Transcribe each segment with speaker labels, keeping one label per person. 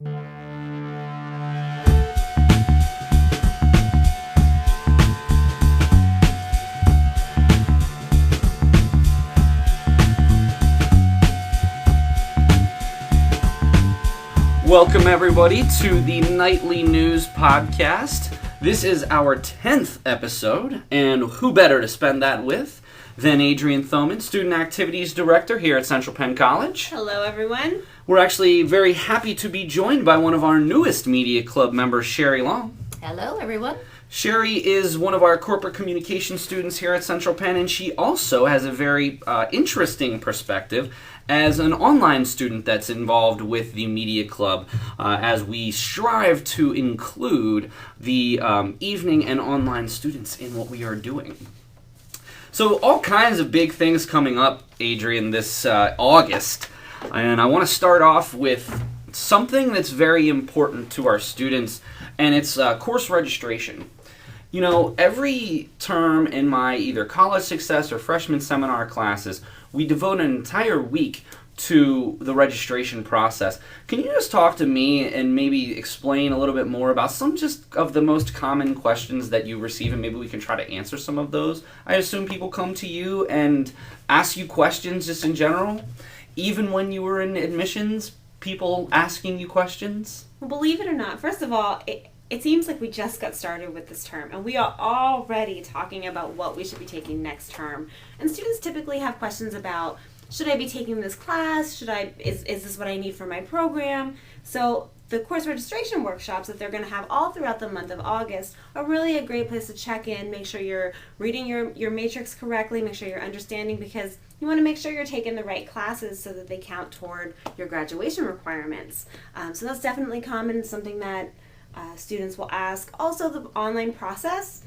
Speaker 1: Welcome everybody to the Nightly News Podcast. This is our 10th episode, and who better to spend that with than Adrienne Thoman, Student Activities Director here at Central Penn College.
Speaker 2: Hello everyone.
Speaker 1: We're actually very happy to be joined by one of our newest Media Club members, Sherri Long.
Speaker 3: Hello everyone.
Speaker 1: Sherri is one of our corporate communication students here at Central Penn, and she also has a very interesting perspective as an online student that's involved with the Media Club as we strive to include the evening and online students in what we are doing. So all kinds of big things coming up, Adrienne, this August. And I want to start off with something that's very important to our students, and it's course registration. You know, every term in my either college success or freshman seminar classes, we devote an entire week to the registration process. Can you just talk to me and maybe explain a little bit more about some just of the most common questions that you receive, and maybe we can try to answer some of those? I assume people come to you and ask you questions just in general, even when you were in admissions, people asking you questions?
Speaker 2: Well, believe it or not, first of all, it seems like we just got started with this term, and we are already talking about what we should be taking next term. And students typically have questions about, should I be taking this class? Is this what I need for my program? So the course registration workshops that they're going to have all throughout the month of August are really a great place to check in, make sure you're reading your matrix correctly, make sure you're understanding, because you want to make sure you're taking the right classes so that they count toward your graduation requirements. So that's definitely common, something that students will ask. Also, the online process.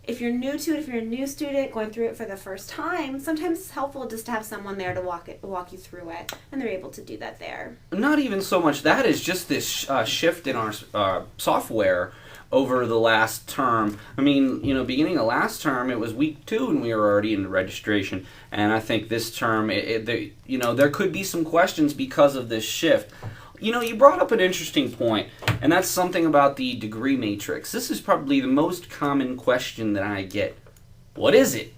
Speaker 2: If you're new to it, if you're a new student going through it for the first time, sometimes it's helpful just to have someone there to walk you through it, and they're able to do that there.
Speaker 1: Not even so much that, is just this shift in our software over the last term. I mean, you know, beginning of last term, it was week 2 and we were already in registration. And I think this term, there could be some questions because of this shift. You know, you brought up an interesting point, and that's something about the degree matrix. This is probably the most common question that I get. What is it?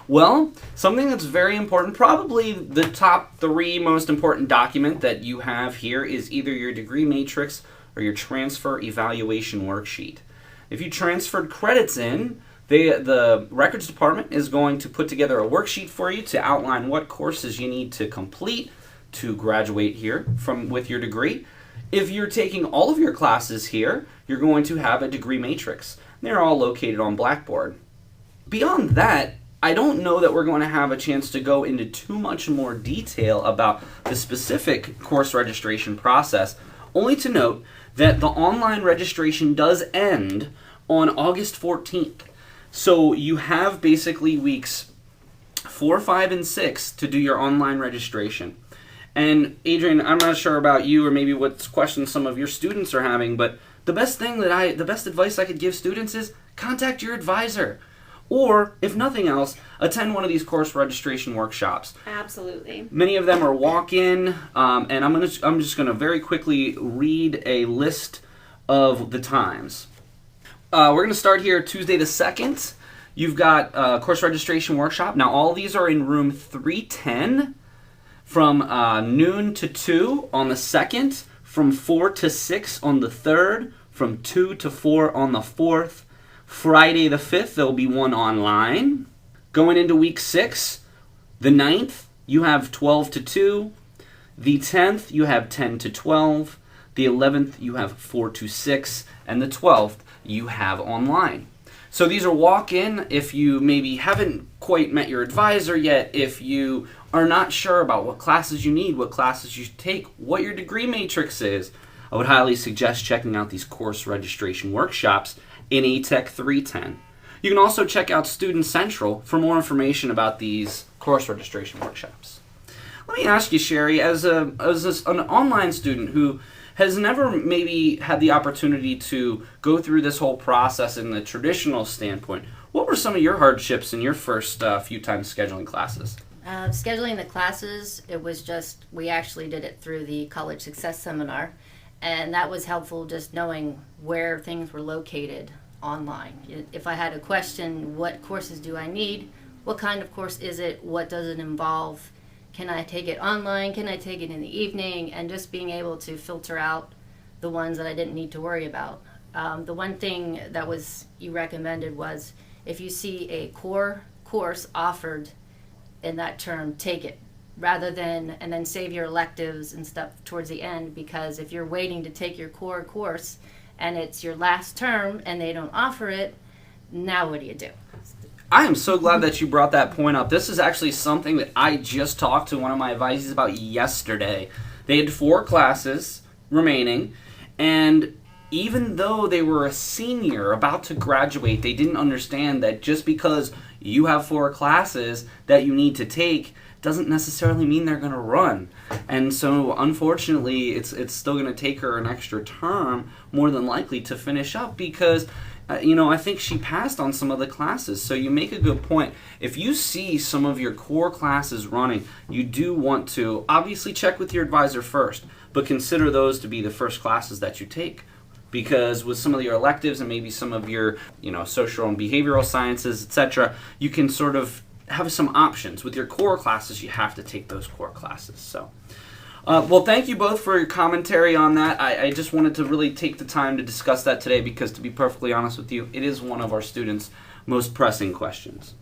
Speaker 1: Well, something that's very important, probably the top 3 most important document that you have here is either your degree matrix or your transfer evaluation worksheet. If you transferred credits in, the records department is going to put together a worksheet for you to outline what courses you need to complete to graduate here with your degree. If you're taking all of your classes here, you're going to have a degree matrix. They're all located on Blackboard. Beyond that, I don't know that we're going to have a chance to go into too much more detail about the specific course registration process, only to note that the online registration does end on August 14th. So you have basically weeks 4, 5, and 6 to do your online registration. And Adrienne, I'm not sure about you or maybe what questions some of your students are having, but the best advice I could give students is contact your advisor. Or, if nothing else, attend one of these course registration workshops.
Speaker 2: Absolutely.
Speaker 1: Many of them are walk-in, and I'm just going to very quickly read a list of the times. We're going to start here Tuesday the 2nd. You've got a course registration workshop. Now, all these are in room 310 from noon to 2 on the 2nd, from 4 to 6 on the 3rd, from 2 to 4 on the 4th. Friday the 5th, there'll be one online. Going into week 6, the 9th, you have 12 to 2. The 10th, you have 10 to 12. The 11th, you have 4 to 6. And the 12th, you have online. So these are walk-in if you maybe haven't quite met your advisor yet, if you are not sure about what classes you need, what classes you should take, what your degree matrix is. I would highly suggest checking out these course registration workshops in ATEC 310. You can also check out Student Central for more information about these course registration workshops. Let me ask you, Sherri, as an online student who has never maybe had the opportunity to go through this whole process in the traditional standpoint, what were some of your hardships in your first few times scheduling classes?
Speaker 3: Scheduling the classes, it was just, we actually did it through the College Success Seminar. And that was helpful, just knowing where things were located online. If I had a question, what courses do I need? What kind of course is it? What does it involve? Can I take it online? Can I take it in the evening? And just being able to filter out the ones that I didn't need to worry about. The one thing that you recommended was, if you see a core course offered in that term, take it, rather than, and then save your electives and stuff towards the end, because if you're waiting to take your core course and it's your last term and they don't offer it, now what do you do?
Speaker 1: I am so glad that you brought that point up. This is actually something that I just talked to one of my advisees about yesterday. They had 4 classes remaining, and even though they were a senior about to graduate, they didn't understand that just because you have 4 classes that you need to take doesn't necessarily mean they're going to run. And so unfortunately, it's still going to take her an extra term, more than likely, to finish up, because I think she passed on some of the classes. So you make a good point. If you see some of your core classes running, you do want to obviously check with your advisor first, but consider those to be the first classes that you take. Because with some of your electives and maybe some of your, social and behavioral sciences, etc., you can sort of have some options. With your core classes, you have to take those core classes. So, well, thank you both for your commentary on that. I just wanted to really take the time to discuss that today because, to be perfectly honest with you, it is one of our students' most pressing questions.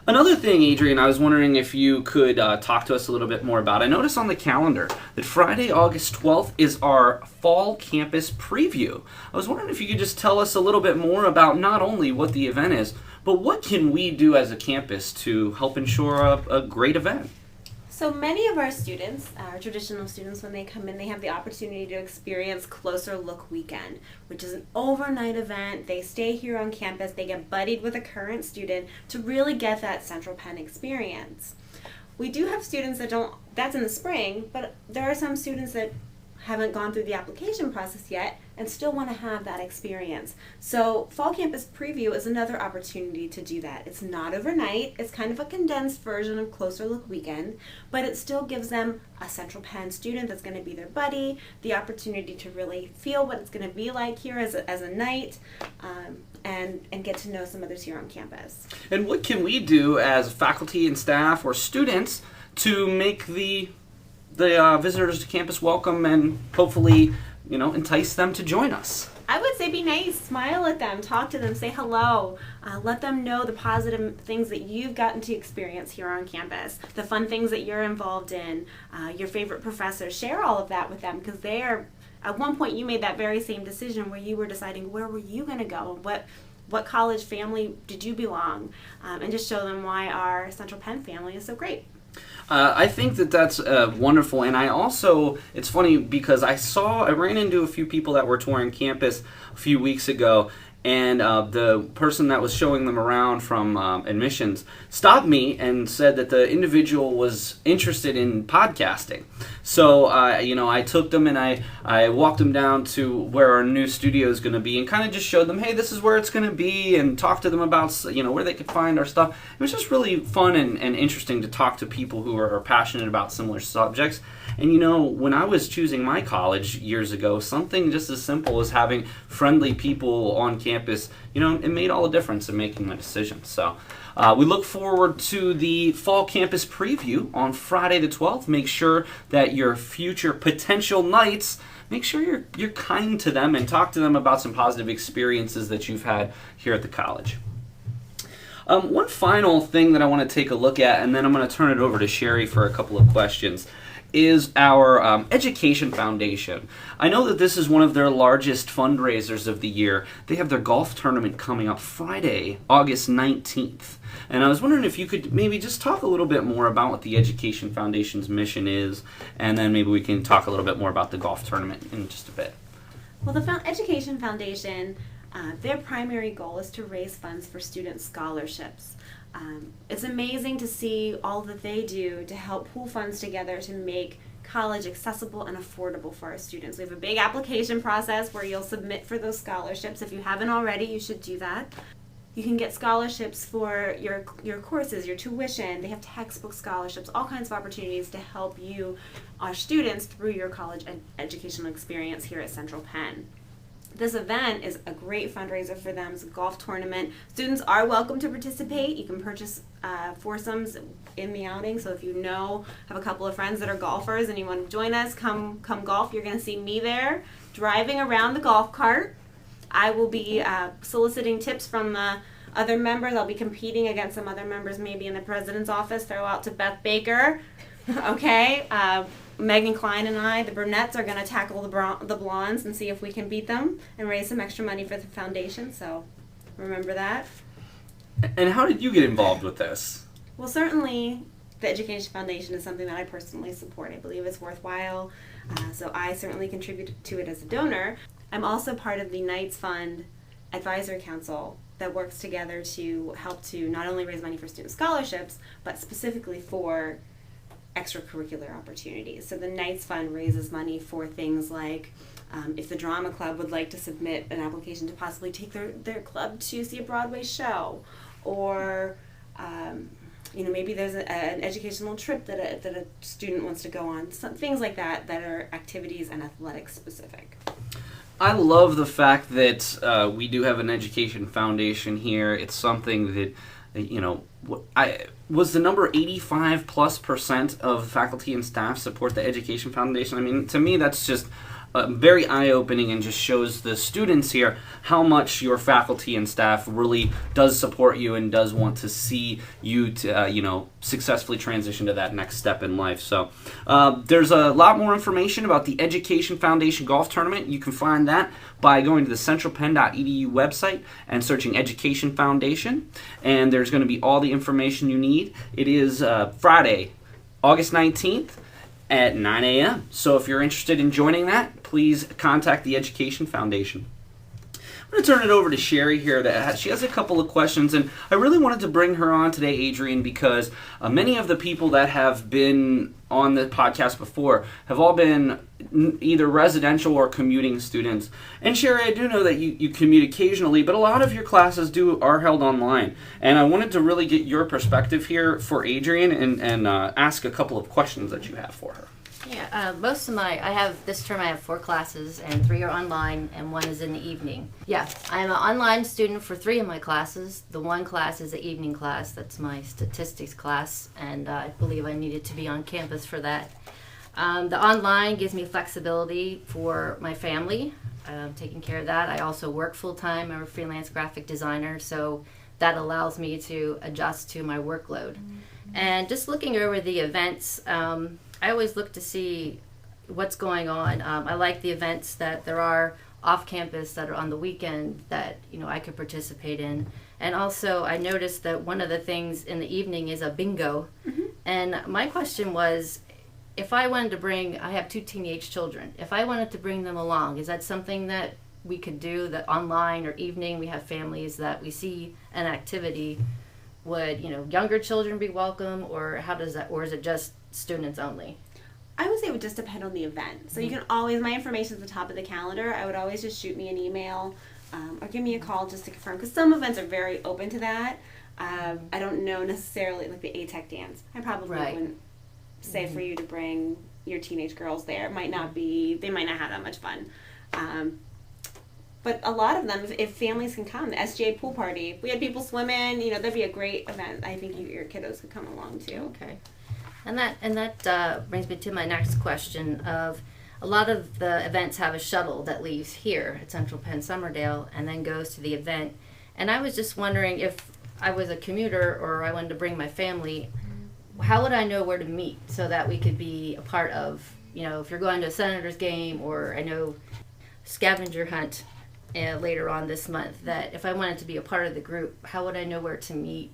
Speaker 1: Another thing, Adrienne, I was wondering if you could talk to us a little bit more about. I noticed on the calendar that Friday, August 12th is our fall campus preview. I was wondering if you could just tell us a little bit more about not only what the event is, but what can we do as a campus to help ensure a great event?
Speaker 2: So many of our students, our traditional students, when they come in, they have the opportunity to experience Closer Look Weekend, which is an overnight event. They stay here on campus, they get buddied with a current student to really get that Central Penn experience. We do have students that's in the spring, but there are some students that haven't gone through the application process yet and still want to have that experience. So Fall Campus Preview is another opportunity to do that. It's not overnight, it's kind of a condensed version of Closer Look Weekend, but it still gives them a Central Penn student that's going to be their buddy, the opportunity to really feel what it's going to be like here as a night, and get to know some others here on campus.
Speaker 1: And what can we do as faculty and staff or students to make the visitors to campus welcome and hopefully, entice them to join us?
Speaker 2: I would say be nice, smile at them, talk to them, say hello, let them know the positive things that you've gotten to experience here on campus, the fun things that you're involved in, your favorite professors. Share all of that with them, because at one point you made that very same decision where you were deciding where were you going to go, what college family did you belong, and just show them why our Central Penn family is so great.
Speaker 1: I think that's wonderful, and it's funny because I ran into a few people that were touring campus a few weeks ago, and the person that was showing them around from admissions stopped me and said that the individual was interested in podcasting. So, I took them and I walked them down to where our new studio is going to be and kind of just showed them, hey, this is where it's going to be, and talked to them about, where they could find our stuff. It was just really fun and interesting to talk to people who are passionate about similar subjects. And, when I was choosing my college years ago, something just as simple as having friendly people on campus, it made all the difference in making my decision. So we look forward to the Fall Campus Preview on Friday the 12th. Make sure that your future potential knights, make sure you're kind to them and talk to them about some positive experiences that you've had here at the college. One final thing that I want to take a look at, and then I'm going to turn it over to Sherri for a couple of questions, is our Education Foundation. I know that this is one of their largest fundraisers of the year. They have their golf tournament coming up Friday, August 19th. And I was wondering if you could maybe just talk a little bit more about what the Education Foundation's mission is, and then maybe we can talk a little bit more about the golf tournament in just a bit.
Speaker 2: Well, the Education Foundation, their primary goal is to raise funds for student scholarships. It's amazing to see all that they do to help pool funds together to make college accessible and affordable for our students. We have a big application process where you'll submit for those scholarships. If you haven't already, you should do that. You can get scholarships for your courses, your tuition. They have textbook scholarships, all kinds of opportunities to help you, our students, through your college educational experience here at Central Penn. This event is a great fundraiser for them. It's a golf tournament. Students are welcome to participate. You can purchase foursomes in the outing. So if you have a couple of friends that are golfers and you want to join us, come golf. You're going to see me there driving around the golf cart. I will be soliciting tips from the other members. I'll be competing against some other members maybe in the president's office. Throw out to Beth Baker. Okay. Megan Klein and I, the brunettes, are going to tackle the blondes and see if we can beat them and raise some extra money for the foundation. So remember that.
Speaker 1: And how did you get involved with this?
Speaker 2: Well, certainly the Education Foundation is something that I personally support. I believe it's worthwhile. So I certainly contribute to it as a donor. I'm also part of the Knights Fund Advisory Council that works together to help to not only raise money for student scholarships, but specifically for extracurricular opportunities. So the Knights Fund raises money for things like if the drama club would like to submit an application to possibly take their club to see a Broadway show, or maybe there's an educational trip that a student wants to go on. Some things like that are activities and athletics specific.
Speaker 1: I love the fact that we do have an education foundation here. It's something that, was the number 85+% of faculty and staff support the Education Foundation. I mean, to me, that's just very eye-opening and just shows the students here how much your faculty and staff really does support you and does want to see you to, successfully transition to that next step in life. So there's a lot more information about the Education Foundation Golf Tournament. You can find that by going to the centralpenn.edu website and searching Education Foundation. And there's going to be all the information you need. It is Friday, August 19th. At 9 a.m. So if you're interested in joining that, please contact the Education Foundation. I'm going to turn it over to Sherri here. She has a couple of questions, and I really wanted to bring her on today, Adrienne, because many of the people that have been on the podcast before have all been either residential or commuting students. And Sherri, I do know that you commute occasionally, but a lot of your classes are held online. And I wanted to really get your perspective here for Adrienne and ask a couple of questions that you have for her.
Speaker 3: Yeah, this term I have 4 classes, and 3 are online, and 1 is in the evening. Yeah, I'm an online student for 3 of my classes. The 1 class is an evening class. That's my statistics class, and I believe I needed to be on campus for that. The online gives me flexibility for my family, taking care of that. I also work full-time. I'm a freelance graphic designer, so that allows me to adjust to my workload. Mm-hmm. And just looking over the events, I always look to see what's going on. I like the events that there are off campus that are on the weekend that I could participate in. And also I noticed that one of the things in the evening is a bingo. Mm-hmm. And my question was, if I wanted to I have 2 teenage children, if I wanted to bring them along, is that something that we could do, that online or evening? We have families that we see an activity. Would younger children be welcome, or how does that, or is it just students only?
Speaker 2: I would say it would just depend on the event. So you can always, my information is at the top of the calendar. I would always just shoot me an email or give me a call just to confirm, because some events are very open to that. I don't know necessarily, like the ATEC dance. I probably wouldn't say for you to bring your teenage girls there. It might not be, they might not have that much fun. But a lot of them, if families can come, the SGA pool party, if we had people swimming, that'd be a great event. I think your kiddos could come along too.
Speaker 3: Okay. And that brings me to my next question of, a lot of the events have a shuttle that leaves here at Central Penn Summerdale and then goes to the event. And I was just wondering, if I was a commuter or I wanted to bring my family, how would I know where to meet so that we could be a part of, if you're going to a Senators game, or I know scavenger hunt later on this month, that if I wanted to be a part of the group, how would I know where to meet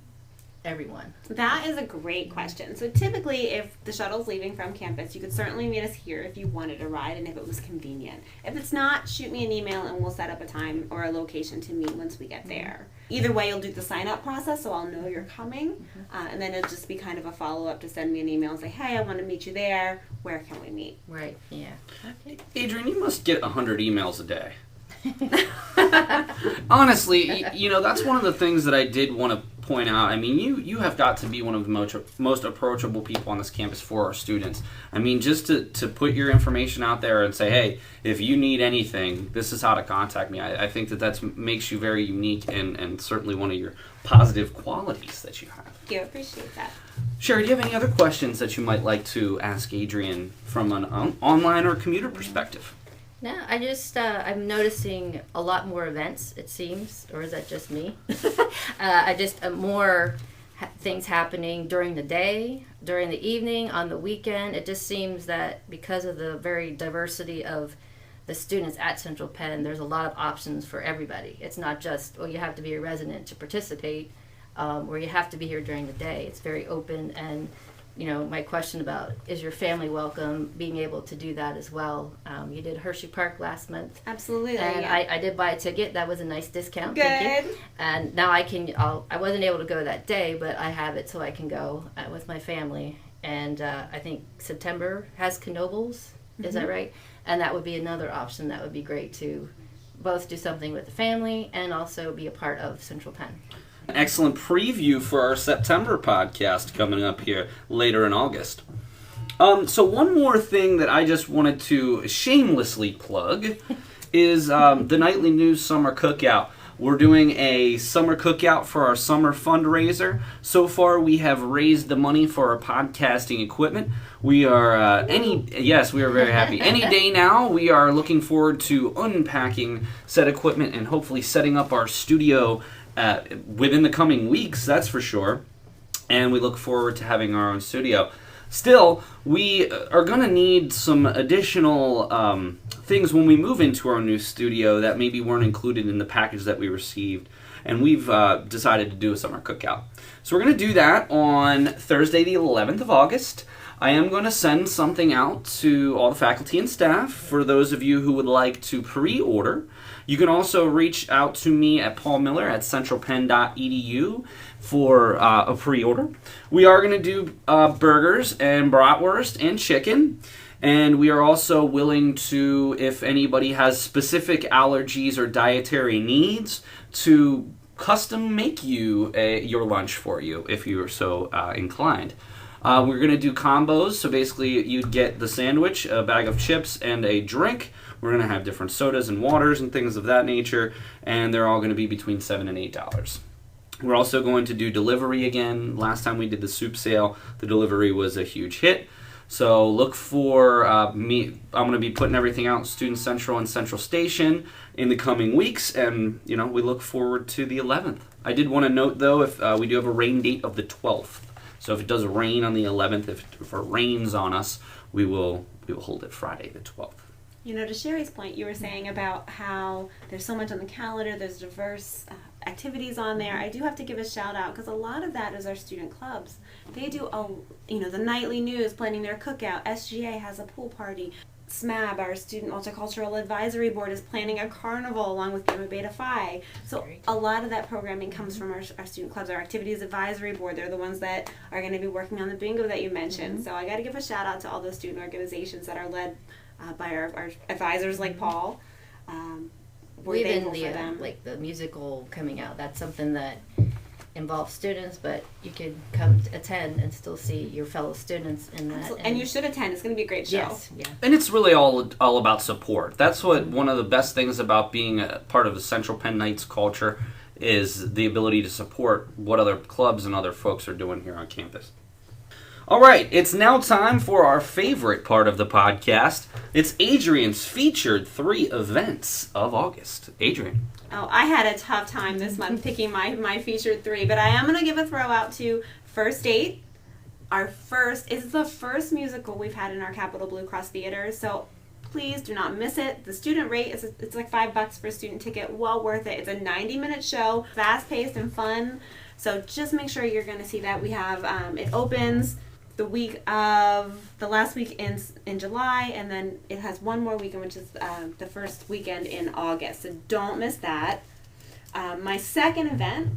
Speaker 3: everyone?
Speaker 2: That is a great question. So typically, if the shuttle's leaving from campus, you could certainly meet us here if you wanted a ride and if it was convenient. If it's not, shoot me an email and we'll set up a time or a location to meet once we get there. Either way, you'll do the sign-up process, so I'll know you're coming, and then it'll just be kind of a follow-up to send me an email and say, hey, I want to meet you there. Where can we meet?
Speaker 3: Right, yeah.
Speaker 1: Okay. Adrienne, you must get 100 emails a day. Honestly, that's one of the things that I did want to point out. I mean, you have got to be one of the most approachable people on this campus for our students. I mean, just to put your information out there and say, hey, if you need anything, this is how to contact me. I think that makes you very unique and certainly one of your positive qualities that you have.
Speaker 2: Thank you. I appreciate that.
Speaker 1: Sherri, do you have any other questions that you might like to ask Adrienne from an online or commuter perspective?
Speaker 3: No, I'm noticing a lot more events, it seems, or is that just me? More things happening during the day, during the evening, on the weekend. It just seems that because of the very diversity of the students at Central Penn, there's a lot of options for everybody. It's not just, you have to be a resident to participate, or you have to be here during the day. It's very open, and my question about is your family welcome, being able to do that as well. You did Hershey Park last month.
Speaker 2: Absolutely.
Speaker 3: And
Speaker 2: yeah.
Speaker 3: I did buy a ticket. That was a nice discount.
Speaker 2: Good.
Speaker 3: Thank you. And now I wasn't able to go that day, but I have it so I can go with my family. And I think September has Knoebels. Is that right? And that would be another option. That would be great to both do something with the family and also be a part of Central Penn.
Speaker 1: An excellent preview for our September podcast coming up here later in August. So one more thing that I just wanted to shamelessly plug is the Nightly News Summer Cookout. We're doing a summer cookout for our summer fundraiser. So far, we have raised the money for our podcasting equipment. We are we are very happy. Any day now, we are looking forward to unpacking said equipment and hopefully setting up our studio within the coming weeks, that's for sure. And we look forward to having our own studio. Still, we are going to need some additional things when we move into our new studio that maybe weren't included in the package that we received. And we've decided to do a summer cookout. So we're going to do that on Thursday, the 11th of August. I am going to send something out to all the faculty and staff for those of you who would like to pre-order. You can also reach out to me at paulmiller@centralpenn.edu for a pre-order. We are going to do burgers and bratwurst and chicken. And we are also willing to, if anybody has specific allergies or dietary needs, to custom make you your lunch for you if you are so inclined. We're going to do combos, so basically you'd get the sandwich, a bag of chips, and a drink. We're going to have different sodas and waters and things of that nature, and they're all going to be between $7 and $8. We're also going to do delivery again. Last time we did the soup sale, the delivery was a huge hit. So look for me. I'm going to be putting everything out in Student Central and Central Station in the coming weeks, and we look forward to the 11th. I did want to note, though, if we do have a rain date of the 12th. So if it does rain on the 11th, if it rains on us, we will hold it Friday the 12th.
Speaker 2: To Sherri's point, you were saying about how there's so much on the calendar, there's diverse activities on there. I do have to give a shout out because a lot of that is our student clubs. They do the Nightly News, planning their cookout. SGA has a pool party. SMAB, our Student Multicultural Advisory Board, is planning a carnival along with Gamma Beta Phi. So a lot of that programming comes from our student clubs, our Activities Advisory Board. They're the ones that are going to be working on the bingo that you mentioned. So I got to give a shout out to all those student organizations that are led by our advisors like Paul. We're thankful for them.
Speaker 3: Like the musical coming out, that's something that involves students, but you could come attend and still see your fellow students in that.
Speaker 2: And you should attend. It's going to be a great show.
Speaker 3: Yes, yeah.
Speaker 1: And it's really all about support. That's what one of the best things about being a part of the Central Penn Knights culture is the ability to support what other clubs and other folks are doing here on campus. All right, it's now time for our favorite part of the podcast. It's Adrienne's featured 3 events of August. Adrienne.
Speaker 2: Oh, I had a tough time this month picking my featured 3, but I am going to give a throw out to First Date. It's the first musical we've had in our Capital Blue Cross Theater, so please do not miss it. The student rate it's like $5 for a student ticket, well worth it. It's a 90-minute show, fast-paced and fun, so just make sure you're going to see that. We have it opens the last week in July, and then it has one more weekend, which is the first weekend in August. So don't miss that. My second event,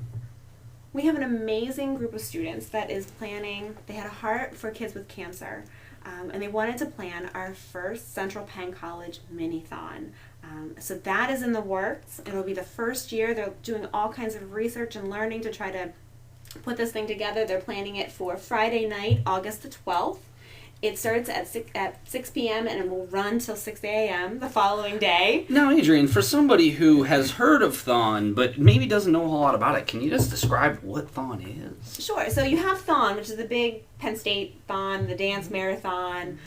Speaker 2: we have an amazing group of students that is planning. They had a heart for kids with cancer, and they wanted to plan our first Central Penn College Mini-thon. So that is in the works. It'll be the first year. They're doing all kinds of research and learning to try to put this thing together. They're planning it for Friday night, August the 12th. It starts at 6 p.m. and it will run till 6 a.m. the following day.
Speaker 1: Now, Adrienne, for somebody who has heard of Thon but maybe doesn't know a whole lot about it, can you just describe what Thon is?
Speaker 2: Sure. So you have Thon, which is the big Penn State Thon, the dance marathon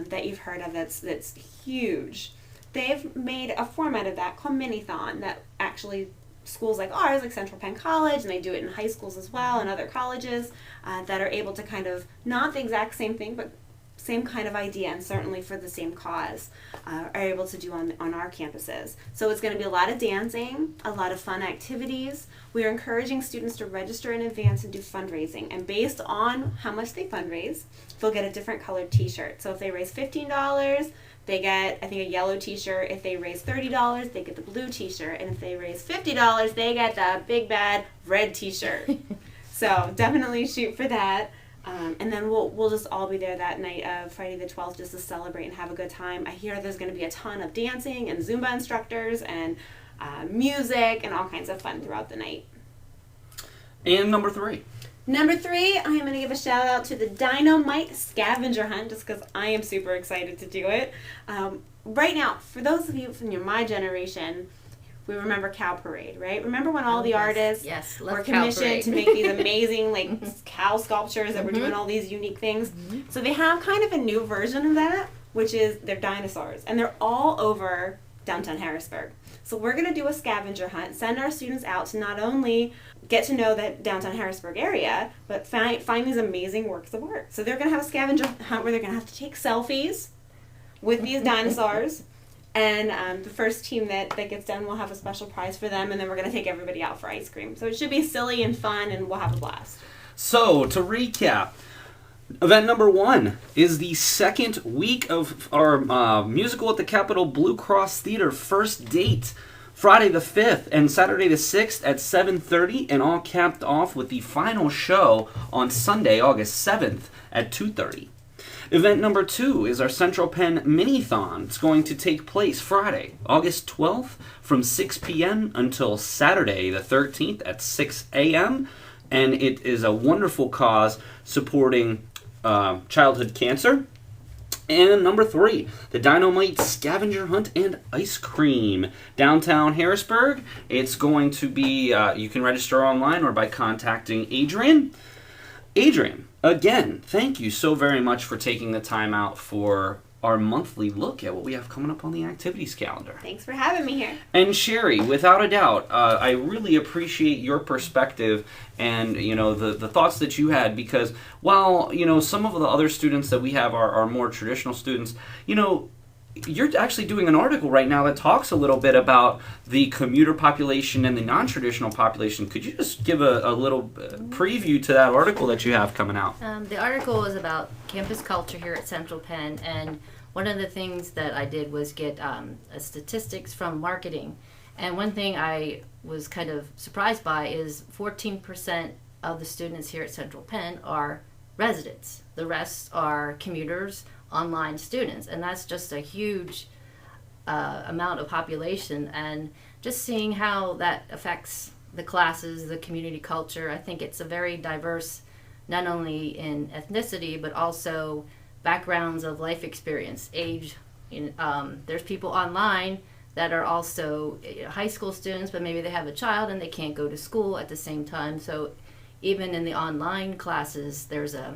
Speaker 2: that you've heard of that's huge. They've made a format of that called Mini-Thon that actually schools like ours, like Central Penn College, and they do it in high schools as well and other colleges that are able to kind of, not the exact same thing, but same kind of idea and certainly for the same cause are able to do on our campuses. So it's going to be a lot of dancing, a lot of fun activities. We are encouraging students to register in advance and do fundraising. And based on how much they fundraise, they'll get a different colored t-shirt. So if they raise $15, they get, I think, a yellow t-shirt. If they raise $30, they get the blue t-shirt. And if they raise $50, they get the big bad red t-shirt. So definitely shoot for that. And then we'll just all be there that night of Friday the 12th just to celebrate and have a good time. I hear there's going to be a ton of dancing and Zumba instructors and music and all kinds of fun throughout the night.
Speaker 1: And number 3.
Speaker 2: Number 3, I am going to give a shout out to the Dynamite Scavenger Hunt just because I am super excited to do it. Right now, for those of you from my generation, we remember Cow Parade, right? Remember when all the artists were commissioned to make these amazing cow sculptures that were doing all these unique things? So they have kind of a new version of that, which is they're dinosaurs. And they're all over downtown Harrisburg. So we're going to do a scavenger hunt, send our students out to not only get to know that downtown Harrisburg area, but find these amazing works of art. So they're going to have a scavenger hunt where they're going to have to take selfies with these dinosaurs. And the first team that gets done will have a special prize for them, and then we're going to take everybody out for ice cream. So it should be silly and fun, and we'll have a blast.
Speaker 1: So, to recap, event number 1 is the second week of our musical at the Capitol Blue Cross Theater First Date. Friday the 5th and Saturday the 6th at 7:30, and all capped off with the final show on Sunday, August 7th at 2:30. Event number 2 is our Central Penn Mini-Thon. It's going to take place Friday, August 12th from 6 p.m. until Saturday the 13th at 6 a.m. And it is a wonderful cause supporting childhood cancer. And number 3, the Dynamite Scavenger Hunt and Ice Cream. Downtown Harrisburg. It's going to be, you can register online or by contacting Adrienne. Adrienne, again, thank you so very much for taking the time out for our monthly look at what we have coming up on the activities calendar.
Speaker 2: Thanks for having me here.
Speaker 1: And Sherri, without a doubt, I really appreciate your perspective and the thoughts that you had, because while some of the other students that we have are more traditional students, you're actually doing an article right now that talks a little bit about the commuter population and the non-traditional population. Could you just give a little preview to that article that you have coming out?
Speaker 3: The article is about campus culture here at Central Penn, and one of the things that I did was get statistics from marketing. And one thing I was kind of surprised by is 14% of the students here at Central Penn are residents. The rest are commuters, online students, and that's just a huge amount of population. And just seeing how that affects the classes, the community culture, I think it's a very diverse, not only in ethnicity but also backgrounds of life experience, age. There's people online that are also high school students, but maybe they have a child and they can't go to school at the same time. So even in the online classes, there's a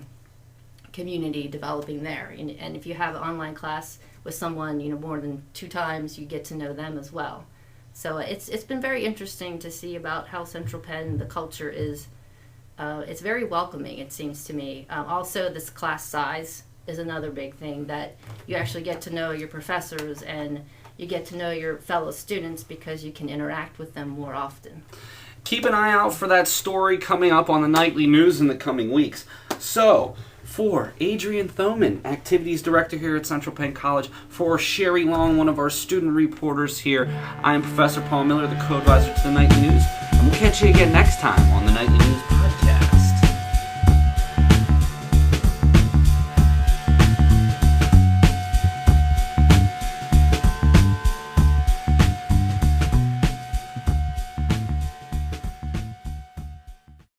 Speaker 3: community developing there. And if you have an online class with someone, more than 2 times, you get to know them as well. So it's been very interesting to see about how Central Penn, the culture is, it's very welcoming, it seems to me. Also, this class size is another big thing, that you actually get to know your professors and you get to know your fellow students because you can interact with them more often.
Speaker 1: Keep an eye out for that story coming up on the nightly news in the coming weeks. So, for Adrienne Thoman, Activities Director here at Central Penn College, for Sherri Long, one of our student reporters here, I am Professor Paul Miller, the co-advisor to the Nightly News, and we'll catch you again next time on the Nightly News.